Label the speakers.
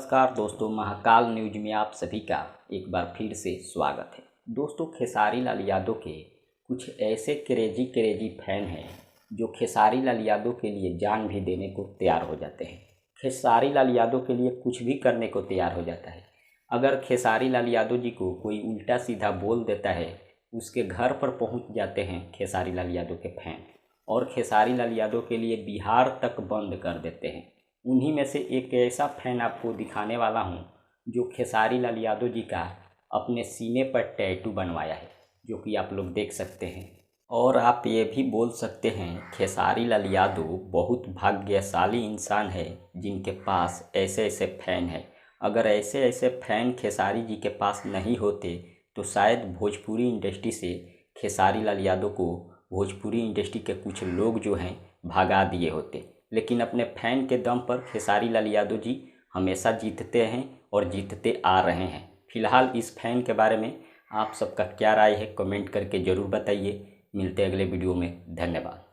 Speaker 1: नमस्कार दोस्तों, महाकाल न्यूज में आप सभी का एक बार फिर से स्वागत है। दोस्तों, खेसारी लाल यादव के कुछ ऐसे क्रेजी फैन हैं जो खेसारी लाल यादव के लिए जान भी देने को तैयार हो जाते हैं। खेसारी लाल यादव के लिए कुछ भी करने को तैयार हो जाता है। अगर खेसारी लाल यादव जी को कोई उल्टा सीधा बोल देता है, उसके घर पर पहुंच जाते हैं खेसारी लाल यादव के फैन और खेसारी लाल यादव के लिए बिहार तक बंद कर देते हैं। उन्हीं में से एक ऐसा फैन आपको दिखाने वाला हूं जो खेसारी लाल यादव जी का अपने सीने पर टैटू बनवाया है, जो कि आप लोग देख सकते हैं। और आप ये भी बोल सकते हैं खेसारी लाल यादव बहुत भाग्यशाली इंसान है जिनके पास ऐसे ऐसे फैन हैं। अगर ऐसे ऐसे फैन खेसारी जी के पास नहीं होते तो शायद भोजपुरी इंडस्ट्री से खेसारी लाल यादव को भोजपुरी इंडस्ट्री के कुछ लोग जो हैं भगा दिए होते। लेकिन अपने फैन के दम पर खेसारी लाल यादव जी हमेशा जीतते हैं और जीतते आ रहे हैं। फिलहाल इस फैन के बारे में आप सबका क्या राय है, कमेंट करके ज़रूर बताइए। मिलते हैं अगले वीडियो में। धन्यवाद।